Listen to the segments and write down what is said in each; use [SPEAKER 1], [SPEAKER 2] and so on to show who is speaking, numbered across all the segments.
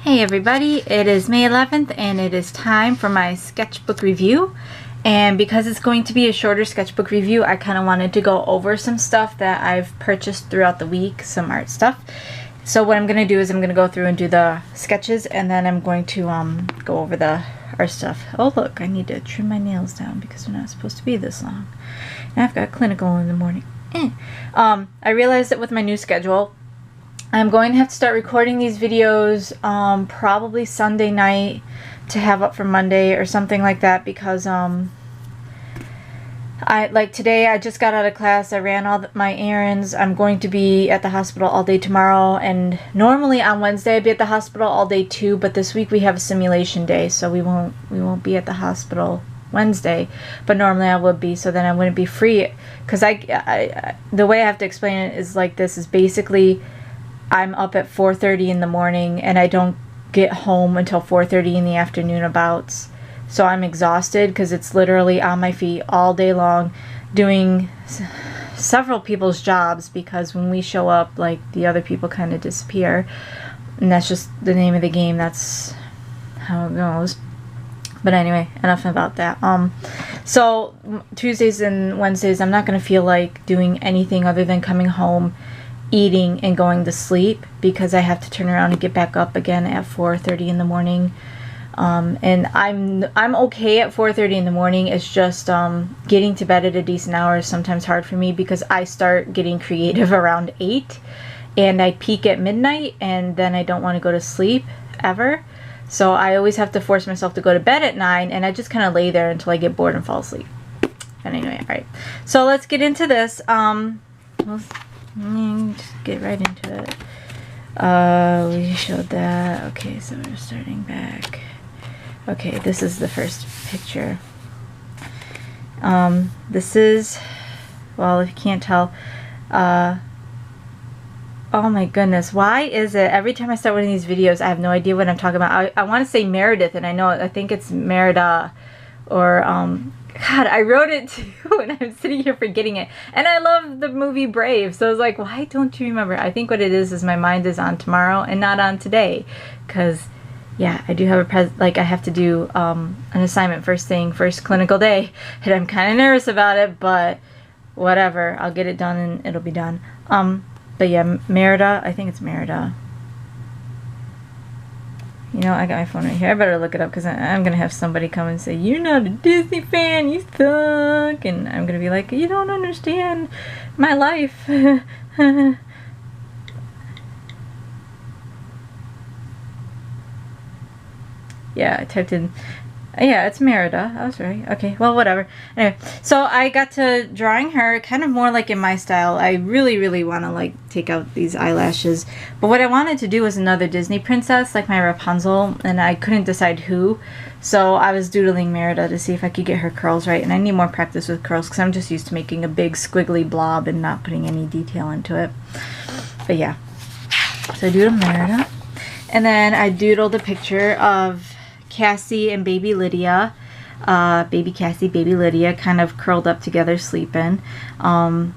[SPEAKER 1] Hey everybody, it is May 11th and it is time for my sketchbook review. And because it's going to be a shorter sketchbook review, I kind of wanted to go over some stuff that I've purchased throughout the week, some art stuff. So what I'm going to do is I'm going to go through and do the sketches, and then I'm going to go over the art stuff. Oh look, I need to trim my nails down because they're not supposed to be this long. And I've got clinical in the morning. I realized that with my new schedule, I'm going to have to start recording these videos probably Sunday night to have up for Monday or something like that, because today I just got out of class, I ran all my errands. I'm going to be at the hospital all day tomorrow, and normally on Wednesday I'd be at the hospital all day too, but this week we have a simulation day, so we won't be at the hospital Wednesday, but normally I would be, so then I wouldn't be free, because the way I have to explain it is like this, is basically I'm up at 4:30 in the morning and I don't get home until 4:30 in the afternoon abouts. So I'm exhausted because it's literally on my feet all day long doing several people's jobs, because when we show up, like, the other people kind of disappear, and that's just the name of the game. That's how it goes. But anyway, enough about that. So Tuesdays and Wednesdays I'm not going to feel like doing anything other than coming home, eating, and going to sleep, because I have to turn around and get back up again at 4:30 in the morning. And I'm okay at 4:30 in the morning. It's just getting to bed at a decent hour is sometimes hard for me, because I start getting creative around 8 and I peak at midnight, and then I don't want to go to sleep ever. So I always have to force myself to go to bed at 9, and I just kind of lay there until I get bored and fall asleep. But anyway, alright. So let's get into this. Let's just get right into it. We showed that. Okay, so we're starting back. Okay, this is the first picture. This is, well, if you can't tell, oh my goodness, why is it every time I start one of these videos I have no idea what I'm talking about? I want to say Meredith, and I think it's Merida, or God, I wrote it too and I'm sitting here forgetting it. And I love the movie Brave, so I was like, why don't you remember? I think what it is my mind is on tomorrow and not on today, because yeah, I do have I have to do an assignment first clinical day, and I'm kind of nervous about it, but whatever, I'll get it done and it'll be done. But yeah, Merida, I think it's Merida. You know, I got my phone right here. I better look it up, because I'm going to have somebody come and say, you're not a Disney fan, you suck. And I'm going to be like, you don't understand my life. Yeah, I typed in, yeah, it's Merida. I was right. Okay, well, whatever. Anyway, so I got to drawing her kind of more like in my style. I really want to, like, take out these eyelashes. But what I wanted to do was another Disney princess, like my Rapunzel, and I couldn't decide who. So I was doodling Merida to see if I could get her curls right. And I need more practice with curls, because I'm just used to making a big squiggly blob and not putting any detail into it. But yeah. So I doodled Merida. And then I doodled a picture of Cassie and baby Lydia, baby Cassie, baby Lydia, kind of curled up together sleeping. I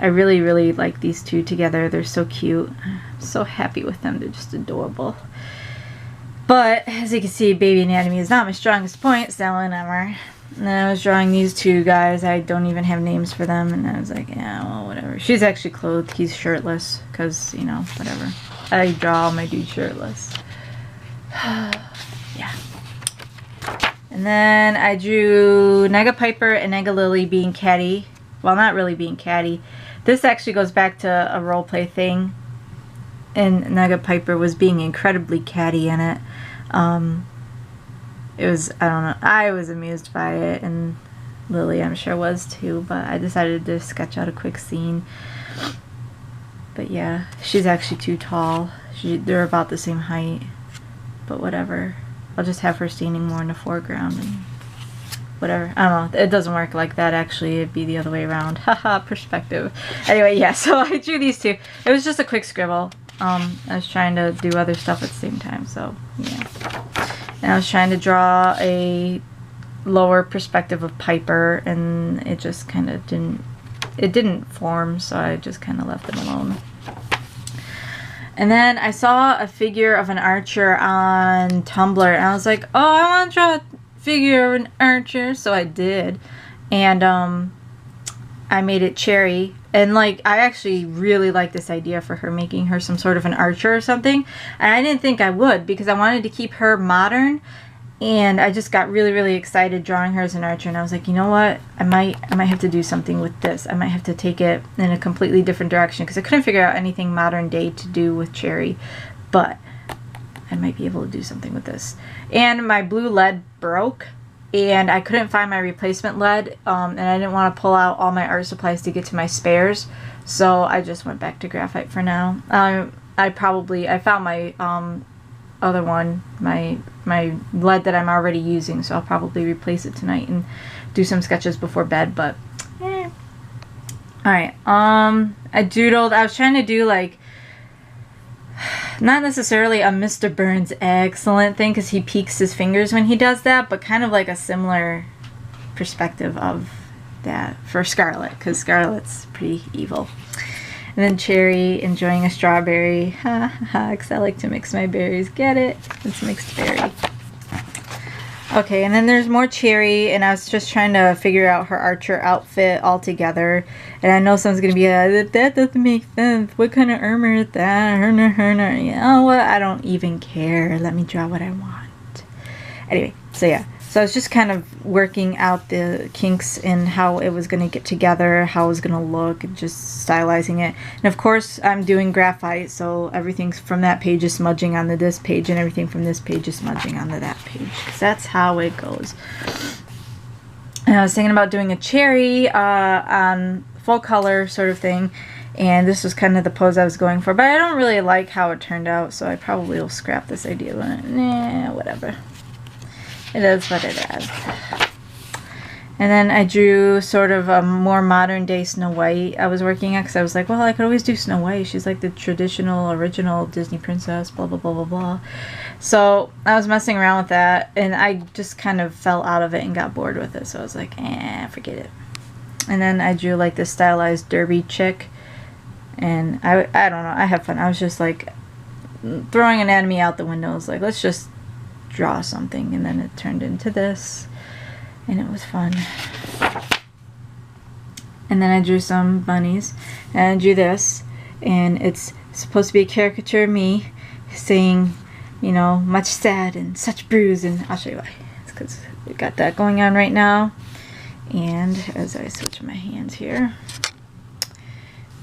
[SPEAKER 1] really like these two together. They're so cute. I'm so happy with them. They're just adorable. But as you can see, baby anatomy is not my strongest point, so whatever. And then I was drawing these two guys. I don't even have names for them, and I was like, yeah, well, whatever. She's actually clothed. He's shirtless, because, you know, whatever. I draw all my dudes shirtless. Yeah. And then I drew Nega Piper and Nega Lily being catty. Well, not really being catty. This actually goes back to a roleplay thing. And Nega Piper was being incredibly catty in it. It was, I don't know, I was amused by it, and Lily I'm sure was too, but I decided to sketch out a quick scene. But yeah, she's actually too tall. They're about the same height. But whatever. I'll just have her standing more in the foreground and whatever. I don't know. It doesn't work like that, actually. It'd be the other way around. Haha, perspective. Anyway, yeah, so I drew these two. It was just a quick scribble. I was trying to do other stuff at the same time, so yeah. And I was trying to draw a lower perspective of Piper, and it just kind of didn't form, so I just kind of left it alone. And then I saw a figure of an archer on Tumblr, and I was like, oh, I want to draw a figure of an archer. So I did. And I made it Cherry. And like, I actually really like this idea for her, making her some sort of an archer or something. And I didn't think I would, because I wanted to keep her modern. And I just got really, really excited drawing her as an archer. And I was like, you know what? I might have to do something with this. I might have to take it in a completely different direction, because I couldn't figure out anything modern day to do with Cherry. But I might be able to do something with this. And my blue lead broke, and I couldn't find my replacement lead. And I didn't want to pull out all my art supplies to get to my spares. So I just went back to graphite for now. I found my other one, my lead that I'm already using, so I'll probably replace it tonight and do some sketches before bed. But alright, I doodled. I was trying to do like, not necessarily a Mr. Burns excellent thing, because he peeks his fingers when he does that, but kind of like a similar perspective of that for Scarlet, because Scarlet's pretty evil. And then Cherry enjoying a strawberry. Ha ha, because I like to mix my berries. Get it? It's mixed berry. Okay, and then there's more Cherry, and I was just trying to figure out her archer outfit all together. And I know someone's going to be like, that doesn't make sense. What kind of armor is that? You know what? I don't even care. Let me draw what I want. Anyway, so yeah. So I was just kind of working out the kinks in how it was going to get together, how it was going to look, and just stylizing it. And of course, I'm doing graphite, so everything from that page is smudging onto this page, and everything from this page is smudging onto that page. Because that's how it goes. And I was thinking about doing a Cherry on full color sort of thing. And this was kind of the pose I was going for. But I don't really like how it turned out, so I probably will scrap this idea. Nah, whatever. It is what it is. And then I drew sort of a more modern day Snow White I was working at, because I was like, well, I could always do Snow White. She's like the traditional, original Disney princess, blah, blah, blah, blah, blah. So I was messing around with that, and I just kind of fell out of it and got bored with it. So I was like, forget it. And then I drew like this stylized derby chick. And I don't know, I have fun. I was just like throwing anatomy out the window. I was like, let's just draw something, and then it turned into this, and it was fun. And then I drew some bunnies, and I drew this, and it's supposed to be a caricature of me saying, you know, much sad and such bruise, and I'll show you why. It's because we got that going on right now. And as I switch my hands here,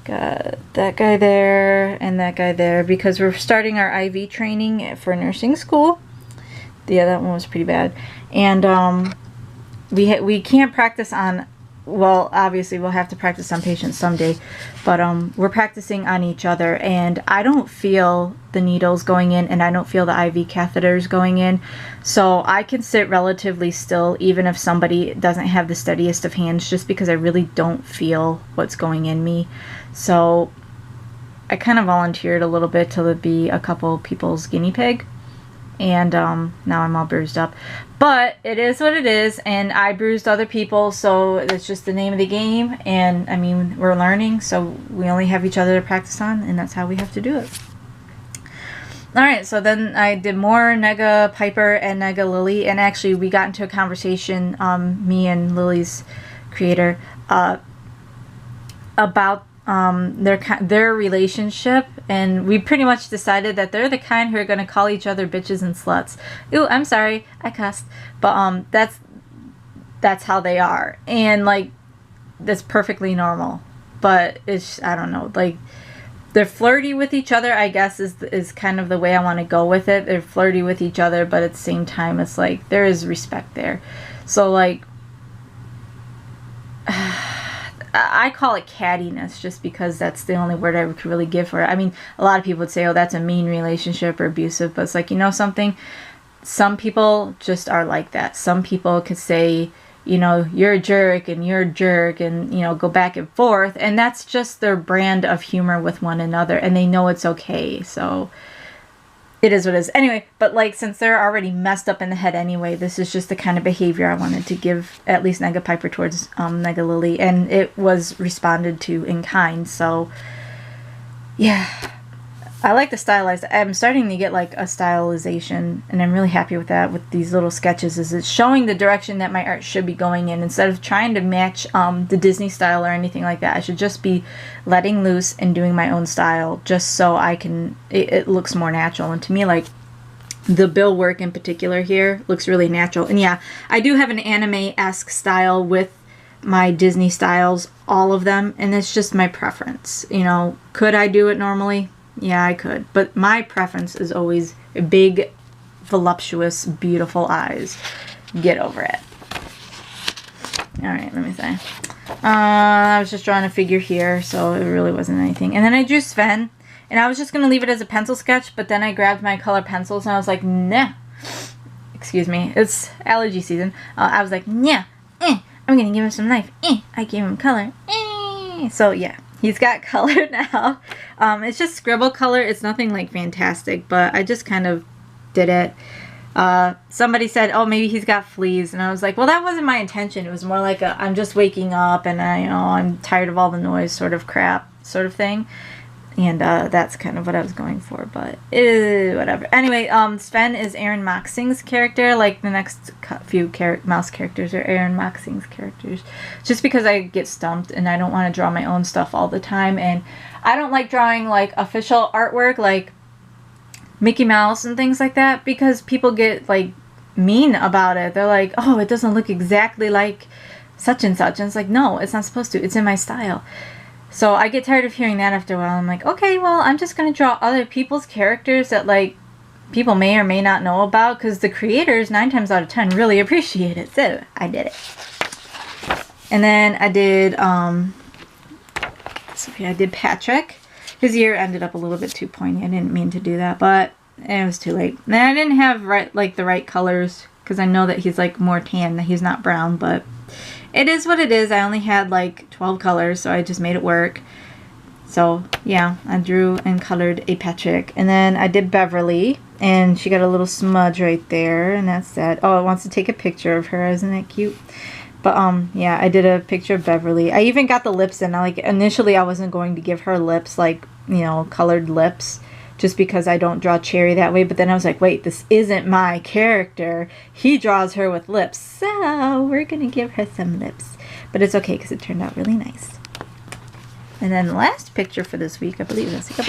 [SPEAKER 1] got that guy there and that guy there, because we're starting our IV training for nursing school. Yeah, that one was pretty bad. And we can't practice on, well, obviously we'll have to practice on patients someday, but we're practicing on each other, and I don't feel the needles going in, and I don't feel the IV catheters going in, so I can sit relatively still even if somebody doesn't have the steadiest of hands, just because I really don't feel what's going in me. So I kind of volunteered a little bit to be a couple people's guinea pig. And now I'm all bruised up. But it is what it is, and I bruised other people, so it's just the name of the game. And I mean, we're learning, so we only have each other to practice on, and that's how we have to do it. Alright, so then I did more Nega Piper and Nega Lily, and actually we got into a conversation, me and Lily's creator, about their relationship, and we pretty much decided that they're the kind who are going to call each other bitches and sluts. Ooh, I'm sorry, I cussed, but that's how they are, and like that's perfectly normal. But it's, I don't know, like they're flirty with each other, I guess is kind of the way I want to go with it. They're flirty with each other, but at the same time it's like there is respect there. So like I call it cattiness, just because that's the only word I could really give for it. I mean, a lot of people would say, oh, that's a mean relationship or abusive, but it's like, you know something? Some people just are like that. Some people could say, you know, you're a jerk and you're a jerk, and, you know, go back and forth, and that's just their brand of humor with one another, and they know it's okay, so it is what it is. Anyway, but like, since they're already messed up in the head anyway, this is just the kind of behavior I wanted to give at least Nega Piper towards Nega Lily, and it was responded to in kind. So yeah, I like the stylized. I'm starting to get like a stylization, and I'm really happy with that with these little sketches. Is it's showing the direction that my art should be going in instead of trying to match the Disney style or anything like that. I should just be letting loose and doing my own style just so I can, it looks more natural. And to me, like the bill work in particular here looks really natural. And yeah, I do have an anime-esque style with my Disney styles, all of them, and it's just my preference. You know, could I do it normally? Yeah, I could. But my preference is always big, voluptuous, beautiful eyes. Get over it. Alright, let me see. I was just drawing a figure here, so it really wasn't anything. And then I drew Sven, and I was just going to leave it as a pencil sketch, but then I grabbed my color pencils, and I was like, nah. Excuse me, it's allergy season. I was like, nah, I'm going to give him some life. I gave him color. So, yeah. He's got color now. It's just scribble color. It's nothing like fantastic, but I just kind of did it. Somebody said, oh, maybe he's got fleas. And I was like, well, that wasn't my intention. It was more like a, I'm just waking up and I'm tired of all the noise sort of crap sort of thing. And that's kind of what I was going for, but whatever. Anyway, Sven is Aaron Moxing's character. Like the next few mouse characters are Aaron Moxing's characters. Just because I get stumped and I don't want to draw my own stuff all the time. And I don't like drawing like official artwork like Mickey Mouse and things like that because people get like mean about it. They're like, oh, it doesn't look exactly like such and such. And it's like, no, it's not supposed to. It's in my style. So I get tired of hearing that after a while. I'm like, okay, well, I'm just going to draw other people's characters that, like, people may or may not know about, because the creators, 9 times out of 10, really appreciate it. So I did it. And then I did, I did Patrick. His ear ended up a little bit too pointy. I didn't mean to do that, but it was too late. And I didn't have the right colors, because I know that he's, like, more tan, that he's not brown, but it is what it is. I only had like 12 colors, so I just made it work. So yeah, I drew and colored a Patrick. And then I did Beverly, and she got a little smudge right there, and that's that. Oh, it wants to take a picture of her. Isn't that cute? But yeah, I did a picture of Beverly. I even got the lips in. Like initially I wasn't going to give her lips, like, you know, colored lips, just because I don't draw Cherry that way. But then I was like, wait, this isn't my character. He draws her with lips, so we're going to give her some lips. But it's okay because it turned out really nice. And then the last picture for this week, I believe that's it,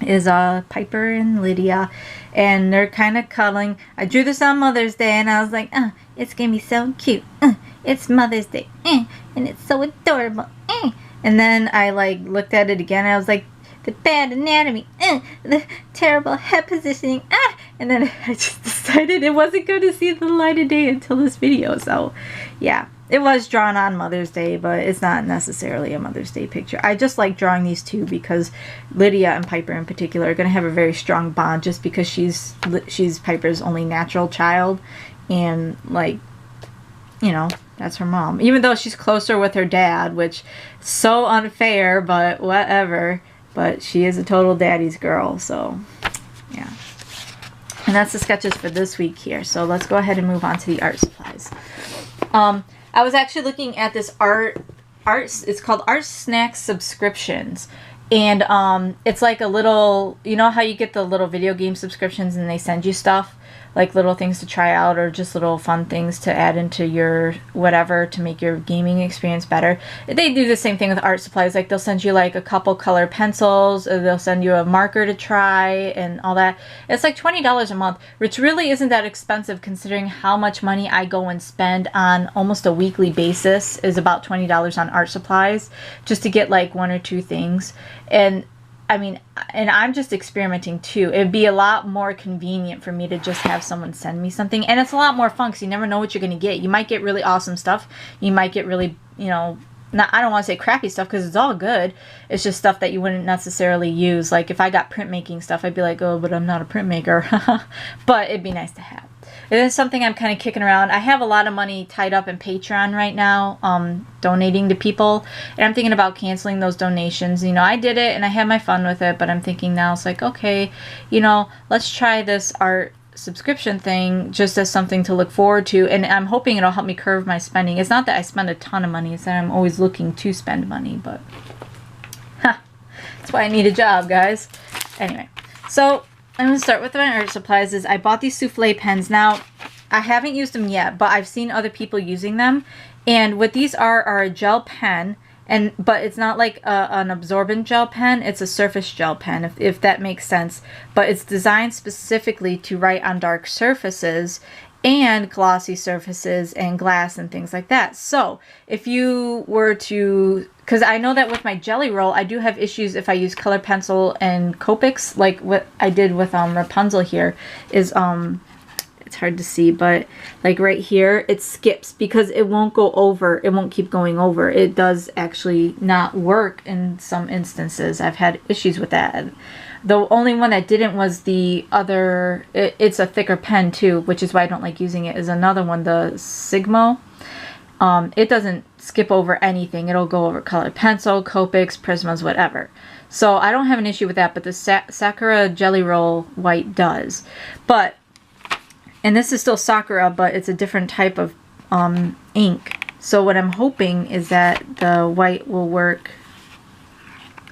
[SPEAKER 1] is Piper and Lydia. And they're kind of cuddling. I drew this on Mother's Day, and I was like, it's going to be so cute. It's Mother's Day. And it's so adorable. And then I like looked at it again, and I was like, the bad anatomy, the terrible head positioning, and then I just decided it wasn't going to see the light of day until this video. So yeah, it was drawn on Mother's Day, but it's not necessarily a Mother's Day picture. I just like drawing these two because Lydia and Piper in particular are going to have a very strong bond, just because she's Piper's only natural child, and like, you know, that's her mom. Even though she's closer with her dad, which is so unfair, but whatever. But she is a total daddy's girl, so yeah. And that's the sketches for this week here. So let's go ahead and move on to the art supplies. I was actually looking at this it's called Art Snack Subscriptions. And it's like a little, you know how you get the little video game subscriptions and they send you stuff? Like little things to try out, or just little fun things to add into your whatever to make your gaming experience better. They do the same thing with art supplies. Like they'll send you like a couple color pencils, or they'll send you a marker to try and all that. It's like $20 a month, which really isn't that expensive considering how much money I go and spend on almost a weekly basis. Is about $20 on art supplies just to get like 1 or 2 things. And I mean, and I'm just experimenting too. It'd be a lot more convenient for me to just have someone send me something. And it's a lot more fun because you never know what you're going to get. You might get really awesome stuff. You might get really, you know, I don't want to say crappy stuff because it's all good. It's just stuff that you wouldn't necessarily use. Like if I got printmaking stuff, I'd be like, oh, but I'm not a printmaker. But it'd be nice to have. It is something I'm kind of kicking around. I have a lot of money tied up in Patreon right now, donating to people. And I'm thinking about canceling those donations. You know, I did it and I had my fun with it, but I'm thinking now it's like, okay, you know, let's try this art subscription thing just as something to look forward to. And I'm hoping it'll help me curve my spending. It's not that I spend a ton of money. It's that I'm always looking to spend money, but that's why I need a job, guys. Anyway, so I'm going to start with my art supplies. I bought these souffle pens. Now, I haven't used them yet, but I've seen other people using them. And what these are a gel pen, but it's not like an absorbent gel pen. It's a surface gel pen, if that makes sense. But it's designed specifically to write on dark surfaces and glossy surfaces and glass and things like that. So if you were to, because I know that with my Jelly Roll, I do have issues if I use color pencil and Copics, like what I did with Rapunzel here, is it's hard to see, but like right here, it skips because it won't go over. It won't keep going over. It does actually not work in some instances. I've had issues with that. The only one that didn't was the other, it's a thicker pen too, which is why I don't like using it, is another one, the Sigmo. It doesn't skip over anything. It'll go over colored pencil, Copics, Prismas, whatever. So I don't have an issue with that, but the Sakura Jelly Roll White does. But, and this is still Sakura, but it's a different type of ink. So what I'm hoping is that the white will work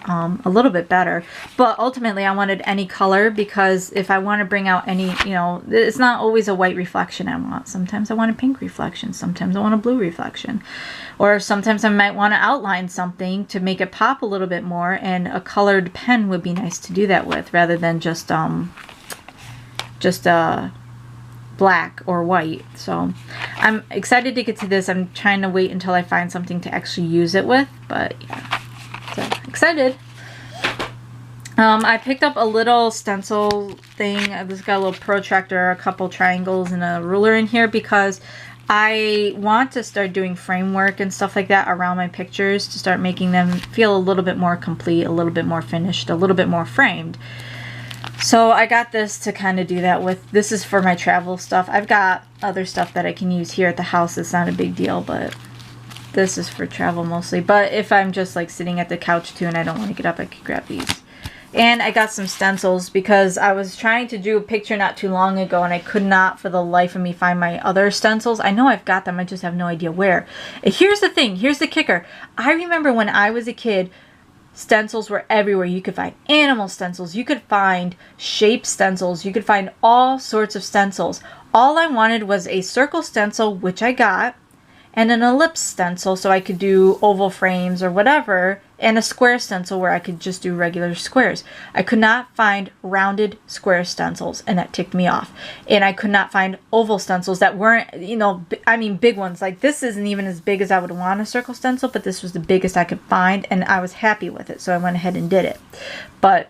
[SPEAKER 1] a little bit better. But ultimately I wanted any color, because if I want to bring out any, you know, it's not always a white reflection I want. Sometimes I want a pink reflection. Sometimes I want a blue reflection. Or sometimes I might want to outline something to make it pop a little bit more, and a colored pen would be nice to do that with, rather than just black or white. So I'm excited to get to this. I'm trying to wait until I find something to actually use it with, but yeah. So excited. I picked up a little stencil thing. I've just got a little protractor, a couple triangles, and a ruler in here, because I want to start doing framework and stuff like that around my pictures to start making them feel a little bit more complete, a little bit more finished, a little bit more framed. So I got this to kind of do that with. This is for my travel stuff. I've got other stuff that I can use here at the house. It's not a big deal, but this is for travel mostly. But if I'm just like sitting at the couch too and I don't want to get up, I could grab these. And I got some stencils because I was trying to do a picture not too long ago and I could not for the life of me find my other stencils. I know I've got them, I just have no idea where. And here's the thing, here's the kicker. I remember when I was a kid, stencils were everywhere. You could find animal stencils, you could find shape stencils, you could find all sorts of stencils. All I wanted was a circle stencil, which I got, and an ellipse stencil so I could do oval frames or whatever, and a square stencil where I could just do regular squares. I could not find rounded square stencils, and that ticked me off. And I could not find oval stencils that weren't, you know, I mean big ones. Like this isn't even as big as I would want a circle stencil, but this was the biggest I could find, and I was happy with it, so I went ahead and did it. But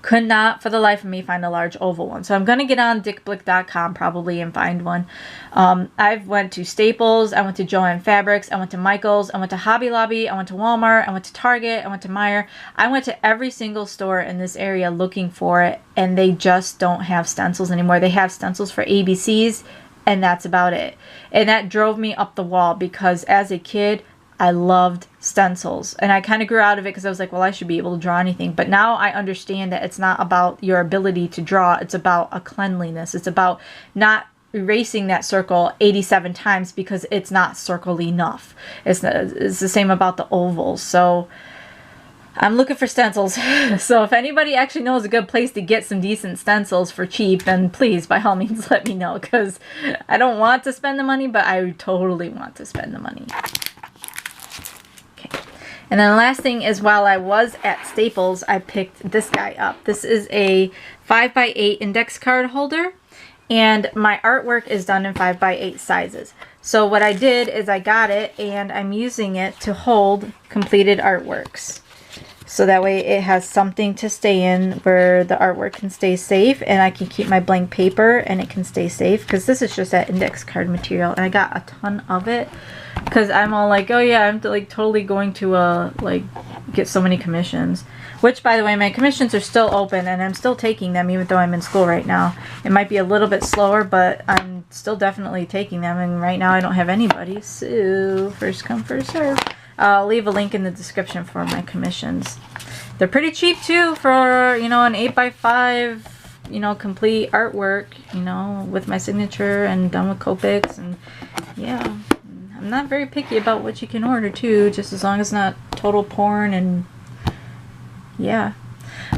[SPEAKER 1] could not for the life of me find a large oval one. So I'm going to get on dickblick.com probably and find one. I went to Staples, I went to Joann Fabrics, I went to Michael's, I went to Hobby Lobby, I went to Walmart, I went to Target, I went to Meijer. I went to every single store in this area looking for it, and they just don't have stencils anymore. They have stencils for ABCs, and that's about it. And that drove me up the wall, because as a kid, I loved stencils, and I kind of grew out of it because I was like, well, I should be able to draw anything. But now I understand that it's not about your ability to draw. It's about a cleanliness. It's about not erasing that circle 87 times because it's not circle enough. It's the same about the ovals. So I'm looking for stencils. So if anybody actually knows a good place to get some decent stencils for cheap, then please, by all means, let me know, because I don't want to spend the money, but I totally want to spend the money. And then the last thing is, while I was at Staples, I picked this guy up. This is a 5x8 index card holder, and my artwork is done in 5x8 sizes. So what I did is I got it, and I'm using it to hold completed artworks. So that way it has something to stay in where the artwork can stay safe, and I can keep my blank paper and it can stay safe, because this is just that index card material, and I got a ton of it. Because I'm all like, oh yeah, I'm like totally going to like get so many commissions. Which, by the way, my commissions are still open, and I'm still taking them even though I'm in school right now. It might be a little bit slower, but I'm still definitely taking them. And right now I don't have anybody, so first come, first serve. I'll leave a link in the description for my commissions. They're pretty cheap too for, you know, an 8x5, you know, complete artwork, you know, with my signature and done with Copics, and yeah. I'm not very picky about what you can order too, just as long as it's not total porn, and yeah.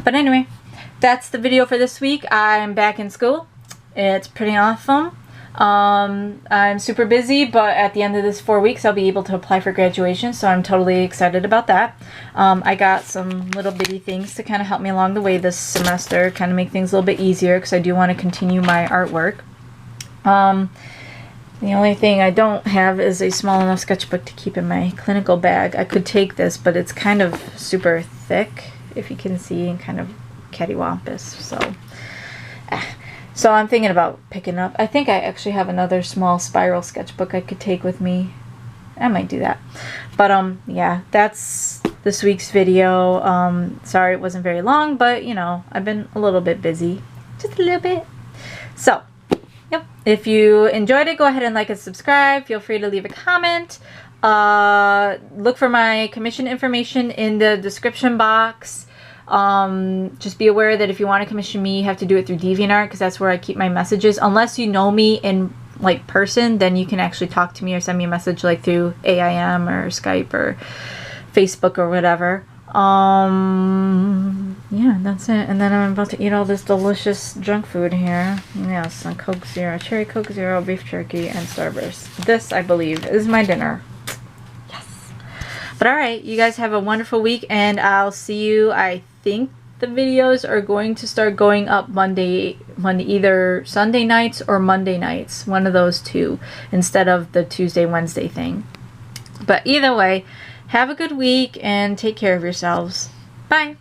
[SPEAKER 1] But anyway, that's the video for this week. I'm back in school. It's pretty awesome. I'm super busy, but at the end of this 4 weeks I'll be able to apply for graduation, so I'm totally excited about that. I got some little bitty things to kind of help me along the way this semester, kind of make things a little bit easier because I do want to continue my artwork. The only thing I don't have is a small enough sketchbook to keep in my clinical bag. I could take this, but it's kind of super thick, if you can see, and kind of cattywampus, so I'm thinking about picking up. I think I actually have another small spiral sketchbook I could take with me. I might do that. But yeah, that's this week's video. Sorry it wasn't very long, but you know, I've been a little bit busy. Just a little bit. So, yep. If you enjoyed it, go ahead and like and subscribe. Feel free to leave a comment. Look for my commission information in the description box. Just be aware that if you want to commission me, you have to do it through DeviantArt because that's where I keep my messages. Unless you know me in like person, then you can actually talk to me or send me a message like through AIM or Skype or Facebook or whatever. Yeah, that's it. And then I'm about to eat all this delicious junk food here. Yes, on Coke Zero, Cherry Coke Zero, beef jerky, and Starburst. This, I believe, is my dinner. But alright, you guys have a wonderful week, and I'll see you. I think the videos are going to start going up Monday, either Sunday nights or Monday nights. One of those two, instead of the Tuesday, Wednesday thing. But either way, have a good week, and take care of yourselves. Bye!